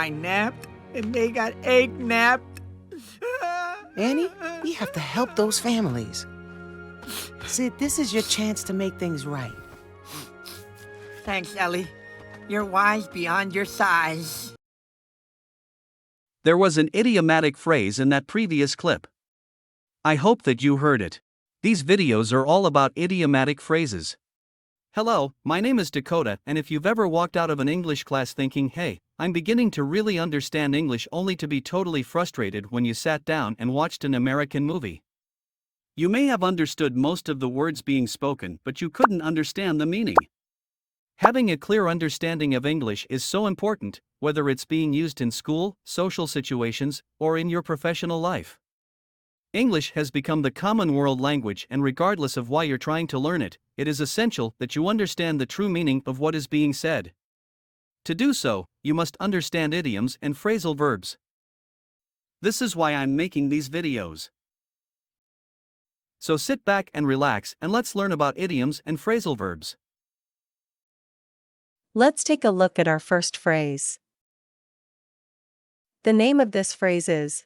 I napped and they got egg napped. Annie, we have to help those families. Sid, this is your chance to make things right. Thanks, Ellie. You're wise beyond your size. There was an idiomatic phrase in that previous clip. I hope that you heard it. These videos are all about idiomatic phrases. Hello, my name is Dakota, and if you've ever walked out of an English class thinking, hey, I'm beginning to really understand English only to be totally frustrated when you sat down and watched an American movie. You may have understood most of the words being spoken, but you couldn't understand the meaning. Having a clear understanding of English is so important, whether it's being used in school, social situations, or in your professional life. English has become the common world language, and regardless of why you're trying to learn it, it is essential that you understand the true meaning of what is being said. To do so, you must understand idioms and phrasal verbs. This is why I'm making these videos. So sit back and relax, and let's learn about idioms and phrasal verbs. Let's take a look at our first phrase. The name of this phrase is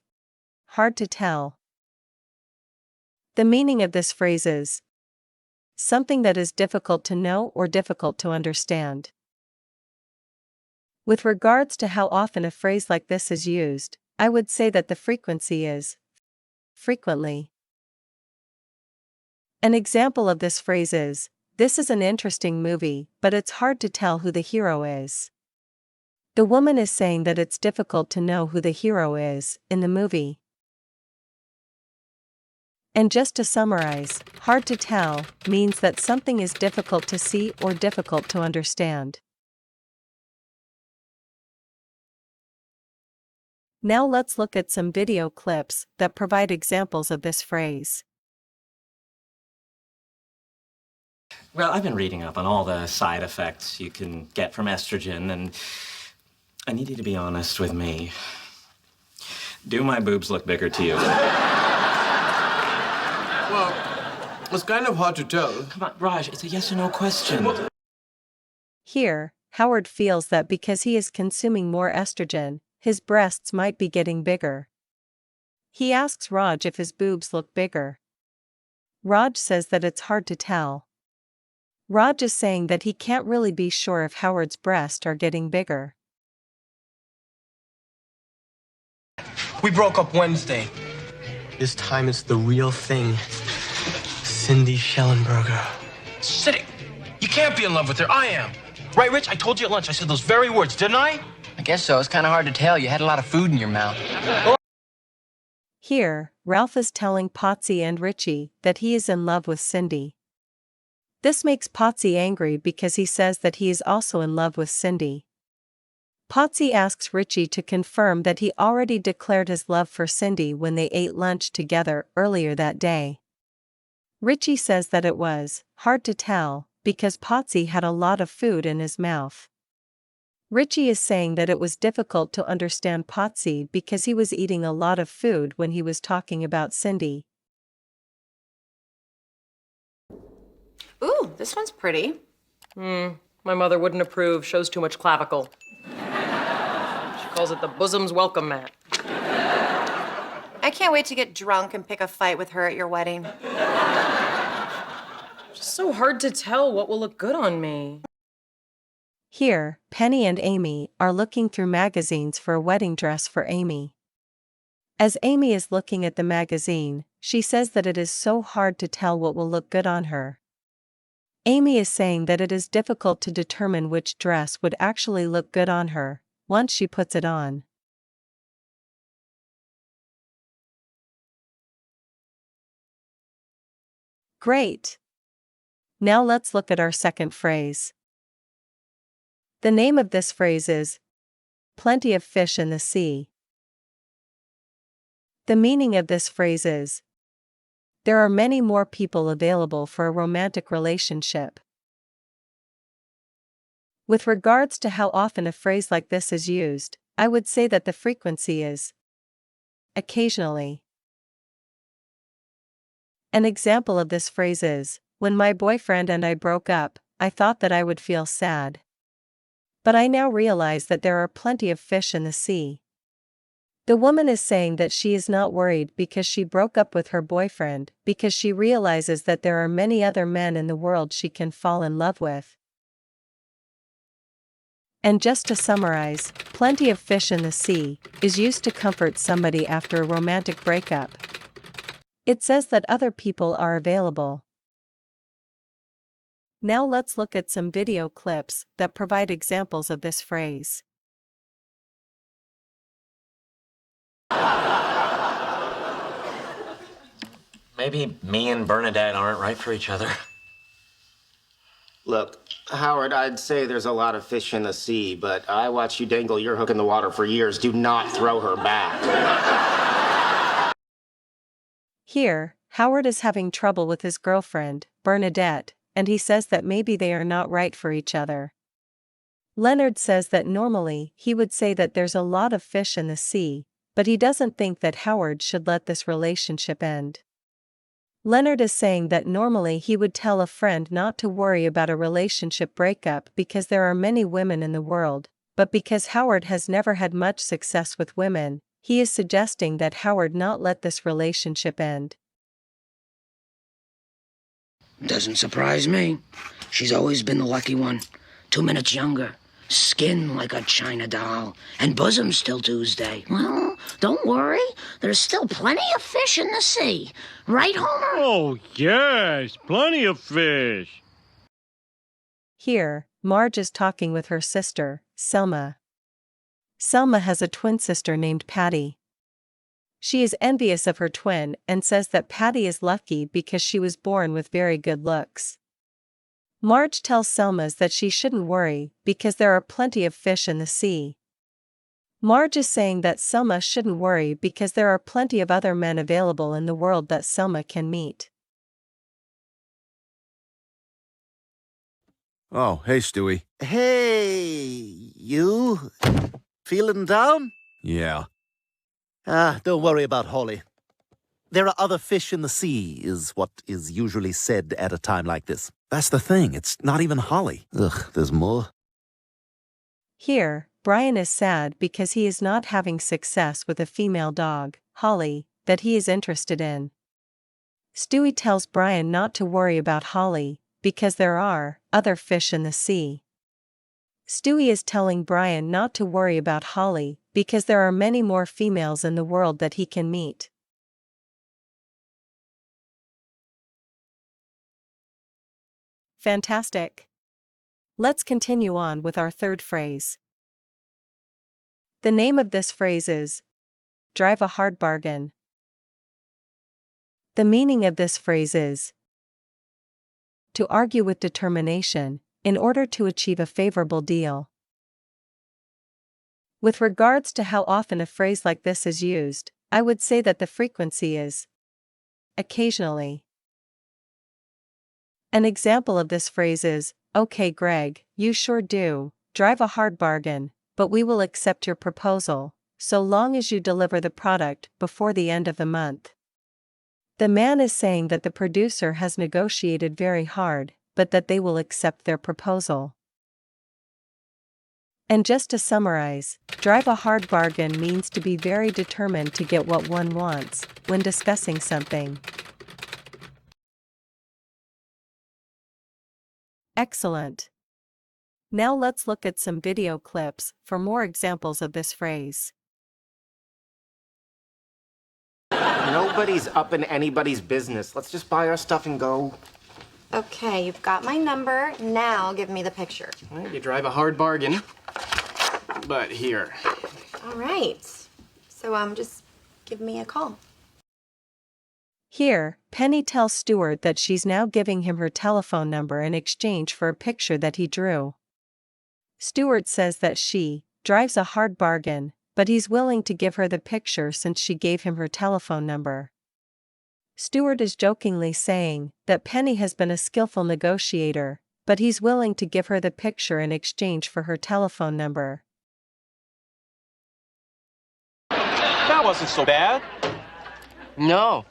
hard to tell. The meaning of this phrase is something that is difficult to know or difficult to understand. With regards to how often a phrase like this is used, I would say that the frequency is frequently. An example of this phrase is, this is an interesting movie, but it's hard to tell who the hero is. The woman is saying that it's difficult to know who the hero is in the movie. And just to summarize, hard to tell means that something is difficult to see or difficult to understand. Now let's look at some video clips that provide examples of this phrase. Well, I've been reading up on all the side effects you can get from estrogen, and I need you to be honest with me. Do my boobs look bigger to you? Well, it's kind of hard to tell. Come on, Raj, it's a yes or no question. Here, Howard feels that because he is consuming more estrogen, his breasts might be getting bigger. He asks Raj if his boobs look bigger. Raj says that it's hard to tell. Raj is saying that he can't really be sure if Howard's breasts are getting bigger. We broke up Wednesday. This time it's the real thing. Cindy Schellenberger. Sitting. You can't be in love with her. I am. Right, Rich? I told you at lunch. I said those very words, didn't I? I guess so. It's kind of hard to tell. You had a lot of food in your mouth. Here, Ralph is telling Potsy and Richie that he is in love with Cindy. This makes Potsy angry because he says that he is also in love with Cindy. Potsy asks Richie to confirm that he already declared his love for Cindy when they ate lunch together earlier that day. Richie says that it was hard to tell because Potsy had a lot of food in his mouth. Richie is saying that it was difficult to understand Potsy because he was eating a lot of food when he was talking about Cindy. Ooh, this one's pretty. My mother wouldn't approve. Shows too much clavicle. She calls it the bosom's welcome mat. I can't wait to get drunk and pick a fight with her at your wedding. It's so hard to tell what will look good on me. Here, Penny and Amy are looking through magazines for a wedding dress for Amy. As Amy is looking at the magazine, she says that it is so hard to tell what will look good on her. Amy is saying that it is difficult to determine which dress would actually look good on her once she puts it on. Great! Now let's look at our second phrase. The name of this phrase is plenty of fish in the sea. The meaning of this phrase is there are many more people available for a romantic relationship. With regards to how often a phrase like this is used, I would say that the frequency is occasionally. An example of this phrase is, when my boyfriend and I broke up, I thought that I would feel sad. But I now realize that there are plenty of fish in the sea. The woman is saying that she is not worried because she broke up with her boyfriend, because she realizes that there are many other men in the world she can fall in love with. And just to summarize, plenty of fish in the sea is used to comfort somebody after a romantic breakup. It says that other people are available. Now let's look at some video clips that provide examples of this phrase. Maybe me and Bernadette aren't right for each other. Look, Howard, I'd say there's a lot of fish in the sea, but I watched you dangle your hook in the water for years. Do not throw her back. Here, Howard is having trouble with his girlfriend, Bernadette, and he says that maybe they are not right for each other. Leonard says that normally he would say that there's a lot of fish in the sea, but he doesn't think that Howard should let this relationship end. Leonard is saying that normally he would tell a friend not to worry about a relationship breakup because there are many women in the world, but because Howard has never had much success with women, he is suggesting that Howard not let this relationship end. Doesn't surprise me. She's always been the lucky one. 2 minutes younger, skin like a china doll, and bosom still Tuesday. Well, don't worry. There's still plenty of fish in the sea. Right, Homer? Oh, yes, plenty of fish. Here, Marge is talking with her sister, Selma. Selma has a twin sister named Patty. She is envious of her twin and says that Patty is lucky because she was born with very good looks. Marge tells Selma that she shouldn't worry because there are plenty of fish in the sea. Marge is saying that Selma shouldn't worry because there are plenty of other men available in the world that Selma can meet. Oh, hey, Stewie. Hey, you? Feeling down? Yeah. Don't worry about Holly. There are other fish in the sea, is what is usually said at a time like this. That's the thing. It's not even Holly. Ugh, there's more. Here, Brian is sad because he is not having success with a female dog, Holly, that he is interested in. Stewie tells Brian not to worry about Holly, because there are other fish in the sea. Stewie is telling Brian not to worry about Holly, because there are many more females in the world that he can meet. Fantastic. Let's continue on with our third phrase. The name of this phrase is drive a hard bargain. The meaning of this phrase is to argue with determination in order to achieve a favorable deal. With regards to how often a phrase like this is used, I would say that the frequency is occasionally. An example of this phrase is, "Okay, Greg, you sure do drive a hard bargain, but we will accept your proposal, so long as you deliver the product before the end of the month." The man is saying that the producer has negotiated very hard, but that they will accept their proposal. And just to summarize, drive a hard bargain means to be very determined to get what one wants when discussing something. Excellent. Now let's look at some video clips for more examples of this phrase. Nobody's up in anybody's business. Let's just buy our stuff and go. Okay, you've got my number. Now give me the picture. Well, you drive a hard bargain, but here. All right. So, just give me a call. Here, Penny tells Stuart that she's now giving him her telephone number in exchange for a picture that he drew. Stuart says that she drives a hard bargain, but he's willing to give her the picture since she gave him her telephone number. Stuart is jokingly saying that Penny has been a skillful negotiator, but he's willing to give her the picture in exchange for her telephone number. That wasn't so bad. No.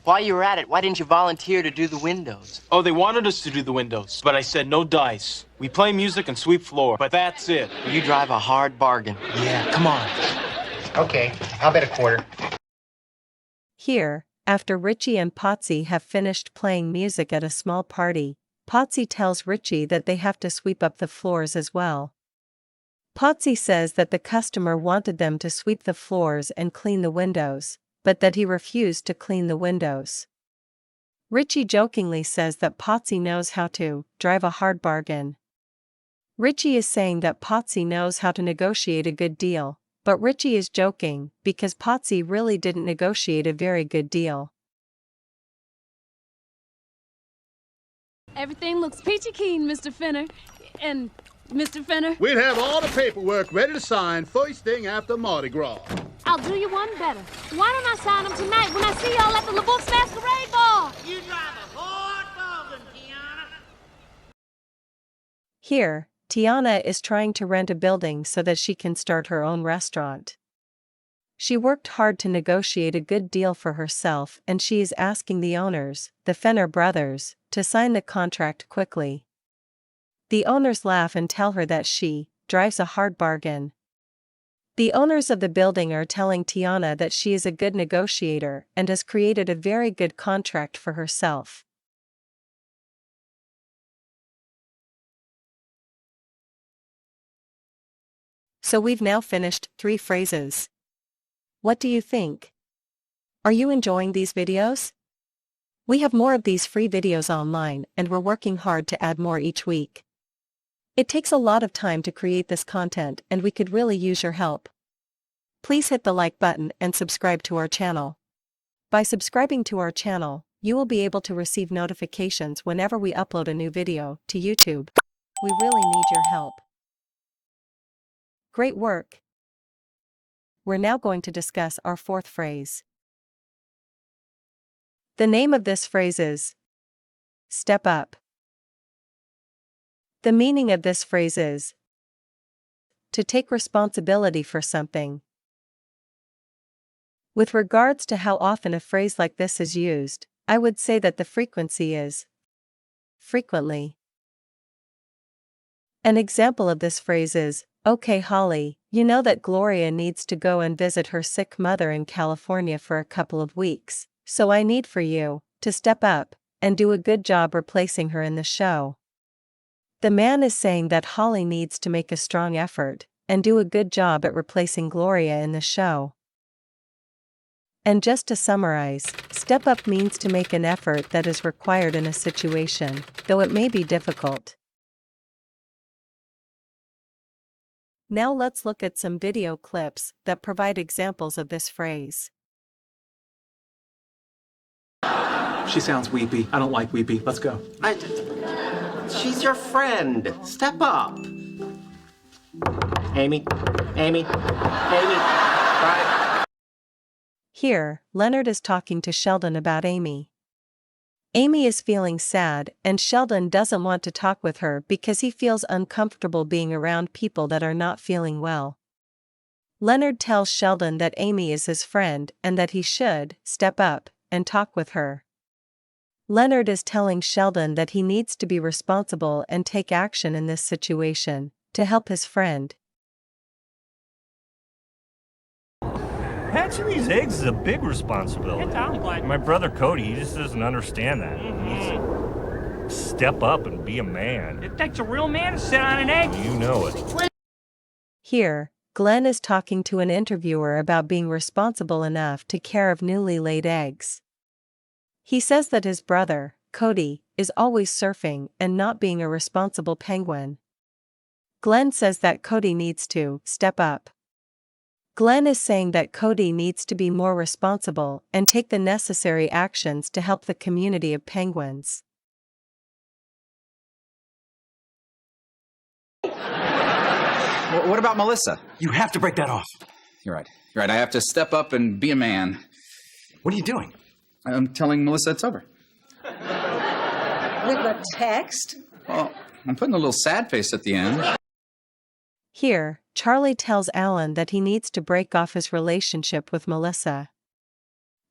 While you were at it, why didn't you volunteer to do the windows? Oh, they wanted us to do the windows, but I said no dice. We play music and sweep floor, but that's it. You drive a hard bargain. Yeah, come on. Okay, I'll bet a quarter. Here, after Richie and Potsy have finished playing music at a small party, Potsy tells Richie that they have to sweep up the floors as well. Potsy says that the customer wanted them to sweep the floors and clean the windows, but that he refused to clean the windows. Richie jokingly says that Potsy knows how to drive a hard bargain. Richie is saying that Potsy knows how to negotiate a good deal, but Richie is joking because Potsy really didn't negotiate a very good deal. Everything looks peachy keen, Mr. Fenner. And, Mr. Fenner? We'd have all the paperwork ready to sign first thing after Mardi Gras. I'll do you one better. Why don't I sign them tonight when I see y'all at the LeBouf's Masquerade Ball? You drive a hard bargain, Tiana. Here, Tiana is trying to rent a building so that she can start her own restaurant. She worked hard to negotiate a good deal for herself, and she is asking the owners, the Fenner brothers, to sign the contract quickly. The owners laugh and tell her that she drives a hard bargain. The owners of the building are telling Tiana that she is a good negotiator and has created a very good contract for herself. So we've now finished 3 phrases. What do you think? Are you enjoying these videos? We have more of these free videos online, and we're working hard to add more each week. It takes a lot of time to create this content, and we could really use your help. Please hit the like button and subscribe to our channel. By subscribing to our channel, you will be able to receive notifications whenever we upload a new video to YouTube. We really need your help. Great work! We're now going to discuss our 4th phrase. The name of this phrase is step up. The meaning of this phrase is to take responsibility for something. With regards to how often a phrase like this is used, I would say that the frequency is frequently. An example of this phrase is, "Okay, Holly, you know that Gloria needs to go and visit her sick mother in California for a couple of weeks, so I need for you to step up and do a good job replacing her in the show." The man is saying that Holly needs to make a strong effort and do a good job at replacing Gloria in the show. And just to summarize, step up means to make an effort that is required in a situation, though it may be difficult. Now let's look at some video clips that provide examples of this phrase. She sounds weepy. I don't like weepy. Let's go. She's your friend. Step up. Amy. Right. Here, Leonard is talking to Sheldon about Amy. Amy is feeling sad, and Sheldon doesn't want to talk with her because he feels uncomfortable being around people that are not feeling well. Leonard tells Sheldon that Amy is his friend and that he should step up and talk with her. Leonard is telling Sheldon that he needs to be responsible and take action in this situation to help his friend. Hatching these eggs is a big responsibility. My brother Cody, he just doesn't understand that. He needs to step up and be a man. It takes a real man to sit on an egg. You know it. Here, Glenn is talking to an interviewer about being responsible enough to care of newly laid eggs. He says that his brother, Cody, is always surfing and not being a responsible penguin. Glenn says that Cody needs to step up. Glenn is saying that Cody needs to be more responsible and take the necessary actions to help the community of penguins. What about Melissa? You have to break that off. You're right. You're right. I have to step up and be a man. What are you doing? I'm telling Melissa it's over. With a text? Well, I'm putting a little sad face at the end. Here, Charlie tells Alan that he needs to break off his relationship with Melissa.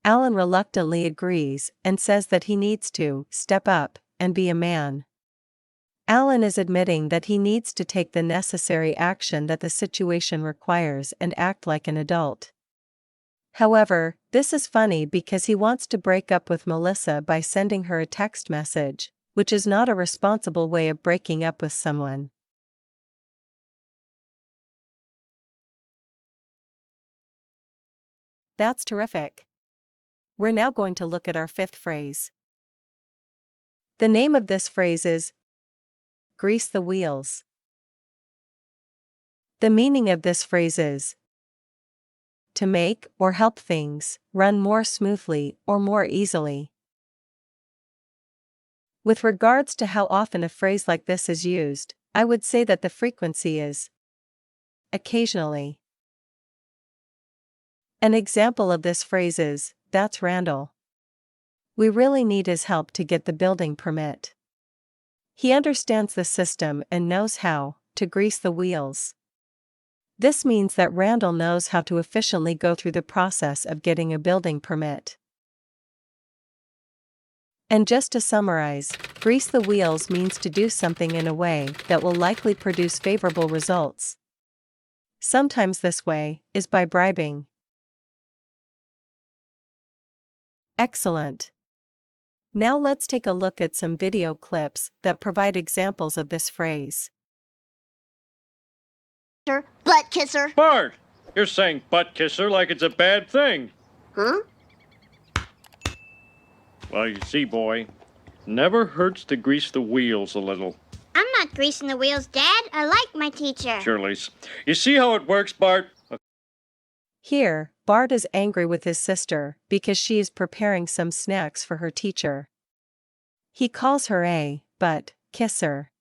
Alan reluctantly agrees and says that he needs to step up and be a man. Alan is admitting that he needs to take the necessary action that the situation requires and act like an adult. However, this is funny because he wants to break up with Melissa by sending her a text message, which is not a responsible way of breaking up with someone. That's terrific. We're now going to look at our fifth phrase. The name of this phrase is grease the wheels. The meaning of this phrase is to make or help things run more smoothly or more easily. With regards to how often a phrase like this is used, I would say that the frequency is occasionally. An example of this phrase is, "That's Randall. We really need his help to get the building permit. He understands the system and knows how to grease the wheels." This means that Randall knows how to efficiently go through the process of getting a building permit. And just to summarize, grease the wheels means to do something in a way that will likely produce favorable results. Sometimes this way is by bribing. Excellent. Now let's take a look at some video clips that provide examples of this phrase. Butt kisser. Bart, you're saying butt kisser like it's a bad thing. Huh? Well, you see, boy, never hurts to grease the wheels a little. I'm not greasing the wheels, Dad. I like my teacher. Shirley's. You see how it works, Bart? Here, Bart is angry with his sister because she is preparing some snacks for her teacher. He calls her a butt kisser.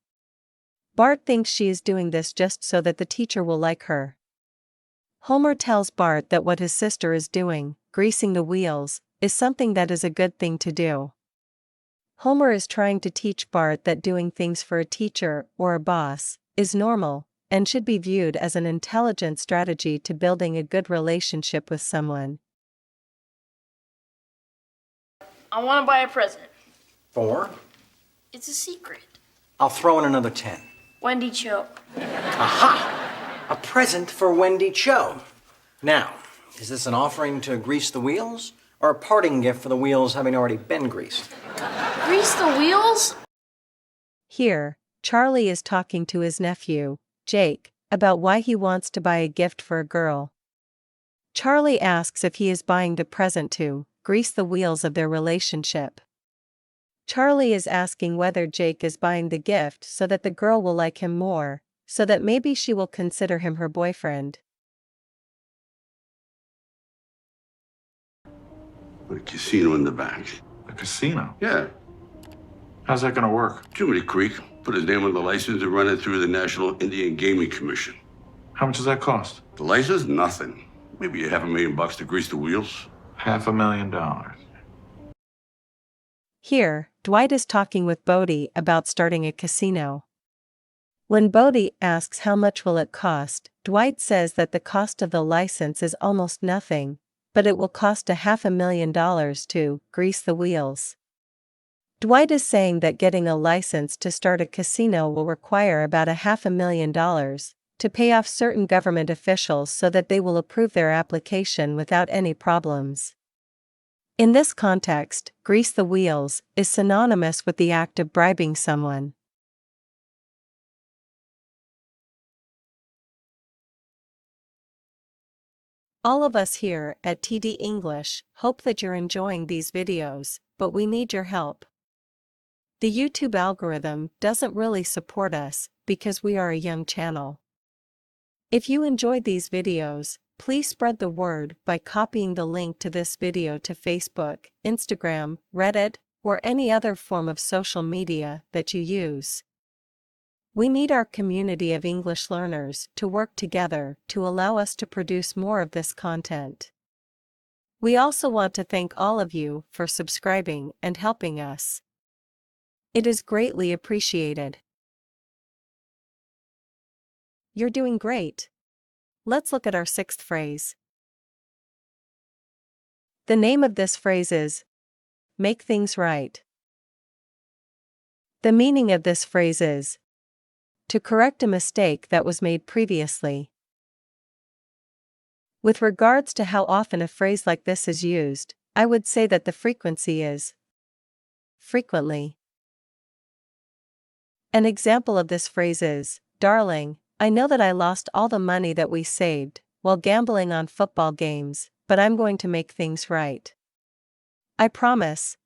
Bart thinks she is doing this just so that the teacher will like her. Homer tells Bart that what his sister is doing, greasing the wheels, is something that is a good thing to do. Homer is trying to teach Bart that doing things for a teacher or a boss is normal and should be viewed as an intelligent strategy to building a good relationship with someone. I want to buy a present. 4. It's a secret. I'll throw in another 10. Wendy Cho. Aha! A present for Wendy Cho. Now, is this an offering to grease the wheels or a parting gift for the wheels having already been greased? Grease the wheels? Here, Charlie is talking to his nephew, Jake, about why he wants to buy a gift for a girl. Charlie asks if he is buying the present to grease the wheels of their relationship. Charlie is asking whether Jake is buying the gift so that the girl will like him more, so that maybe she will consider him her boyfriend. With a casino in the back. A casino? Yeah. How's that gonna work? Jiminy Creek put his name on the license and run it through the National Indian Gaming Commission. How much does that cost? The license? Nothing. Maybe $500,000 to grease the wheels. $500,000. Here, Dwight is talking with Bodie about starting a casino. When Bodie asks how much will it cost, Dwight says that the cost of the license is almost nothing, but it will cost $500,000 to grease the wheels. Dwight is saying that getting a license to start a casino will require about $500,000 to pay off certain government officials so that they will approve their application without any problems. In this context, grease the wheels is synonymous with the act of bribing someone. All of us here at TD English hope that you're enjoying these videos, but we need your help. The YouTube algorithm doesn't really support us because we are a young channel. If you enjoyed these videos, please spread the word by copying the link to this video to Facebook, Instagram, Reddit, or any other form of social media that you use. We need our community of English learners to work together to allow us to produce more of this content. We also want to thank all of you for subscribing and helping us. It is greatly appreciated. You're doing great. Let's look at our sixth phrase. The name of this phrase is make things right. The meaning of this phrase is to correct a mistake that was made previously. With regards to how often a phrase like this is used, I would say that the frequency is frequently. An example of this phrase is, "Darling, I know that I lost all the money that we saved while gambling on football games, but I'm going to make things right. I promise."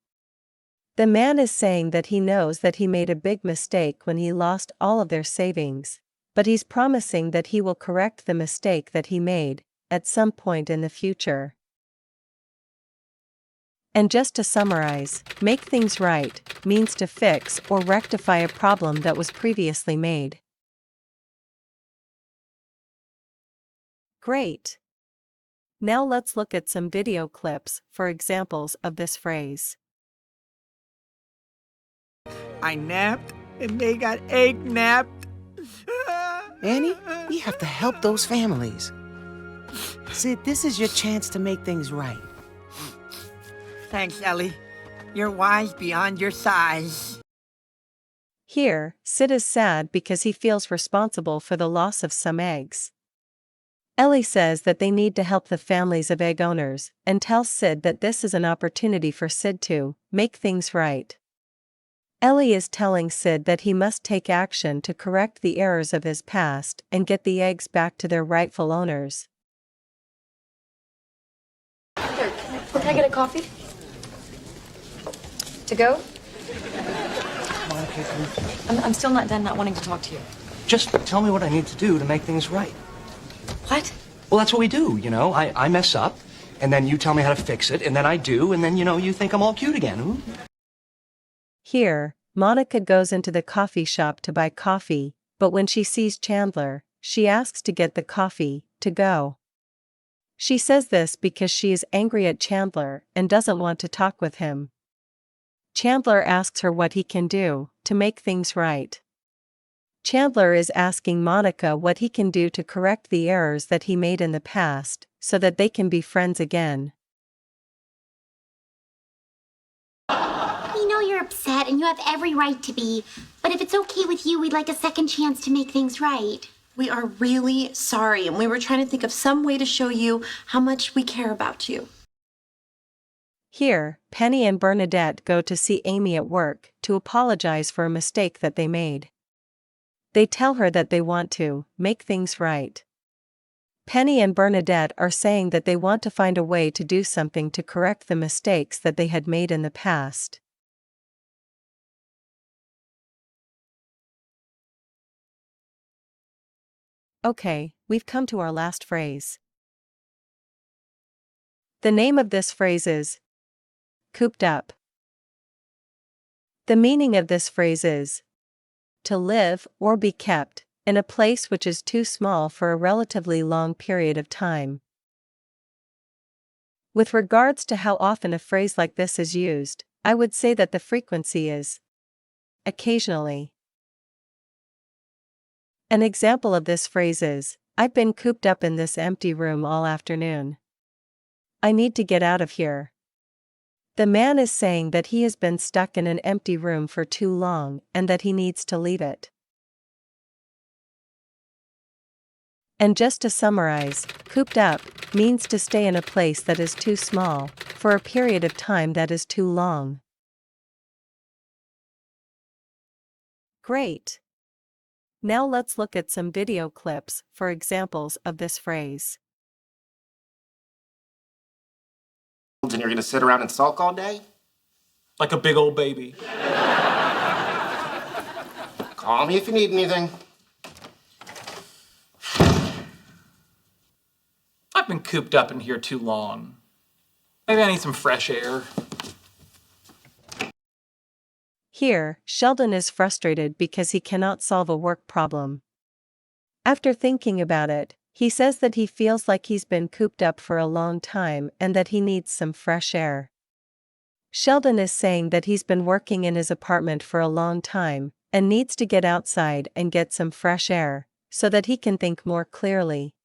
The man is saying that he knows that he made a big mistake when he lost all of their savings, but he's promising that he will correct the mistake that he made at some point in the future. And just to summarize, make things right means to fix or rectify a problem that was previously made. Great! Now let's look at some video clips for examples of this phrase. I napped and they got egg napped. Annie, we have to help those families. Sid, this is your chance to make things right. Thanks, Ellie. You're wise beyond your size. Here, Sid is sad because he feels responsible for the loss of some eggs. Ellie says that they need to help the families of egg owners, and tells Sid that this is an opportunity for Sid to make things right. Ellie is telling Sid that he must take action to correct the errors of his past and get the eggs back to their rightful owners. Can I get a coffee? To go? I'm still not done not wanting to talk to you. Just tell me what I need to do to make things right. What? Well, that's what we do, you know. I mess up, and then you tell me how to fix it, and then I do, and then, you think I'm all cute again. Ooh. Here, Monica goes into the coffee shop to buy coffee, but when she sees Chandler, she asks to get the coffee to go. She says this because she is angry at Chandler and doesn't want to talk with him. Chandler asks her what he can do to make things right. Chandler is asking Monica what he can do to correct the errors that he made in the past, so that they can be friends again. We know you're upset and you have every right to be, but if it's okay with you, we'd like a second chance to make things right. We are really sorry, and we were trying to think of some way to show you how much we care about you. Here, Penny and Bernadette go to see Amy at work to apologize for a mistake that they made. They tell her that they want to make things right. Penny and Bernadette are saying that they want to find a way to do something to correct the mistakes that they had made in the past. Okay, we've come to our last phrase. The name of this phrase is cooped up. The meaning of this phrase is to live or be kept in a place which is too small for a relatively long period of time. With regards to how often a phrase like this is used, I would say that the frequency is occasionally. An example of this phrase is, I've been cooped up in this empty room all afternoon. I need to get out of here. The man is saying that he has been stuck in an empty room for too long and that he needs to leave it. And just to summarize, cooped up means to stay in a place that is too small for a period of time that is too long. Great! Now let's look at some video clips for examples of this phrase. And you're gonna sit around and sulk all day? Like a big old baby. Call me if you need anything. I've been cooped up in here too long. Maybe I need some fresh air. Here, Sheldon is frustrated because he cannot solve a work problem. After thinking about it, he says that he feels like he's been cooped up for a long time and that he needs some fresh air. Sheldon is saying that he's been working in his apartment for a long time and needs to get outside and get some fresh air so that he can think more clearly.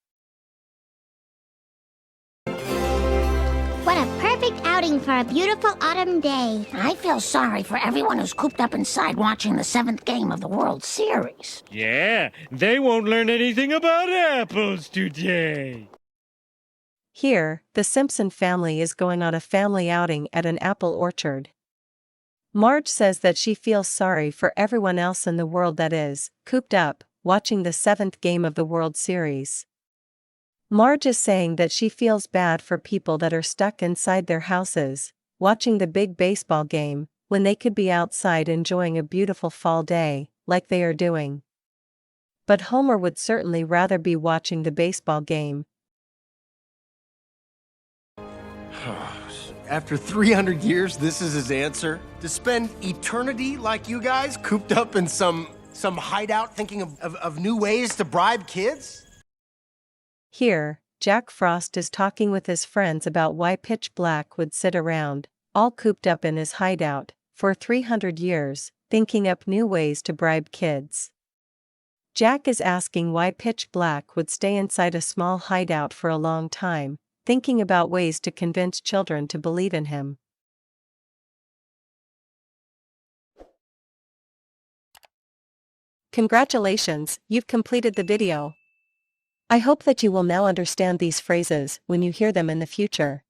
What What a perfect outing for a beautiful autumn day. I feel sorry for everyone who's cooped up inside watching the 7th game of the World Series. Yeah, they won't learn anything about apples today. Here, the Simpson family is going on a family outing at an apple orchard. Marge says that she feels sorry for everyone else in the world that is cooped up, watching the 7th game of the World Series. Marge is saying that she feels bad for people that are stuck inside their houses, watching the big baseball game, when they could be outside enjoying a beautiful fall day, like they are doing. But Homer would certainly rather be watching the baseball game. After 300 years, this is his answer? To spend eternity like you guys, cooped up in some hideout thinking of new ways to bribe kids? Here, Jack Frost is talking with his friends about why Pitch Black would sit around, all cooped up in his hideout, for 300 years, thinking up new ways to bribe kids. Jack is asking why Pitch Black would stay inside a small hideout for a long time, thinking about ways to convince children to believe in him. Congratulations, you've completed the video. I hope that you will now understand these phrases when you hear them in the future.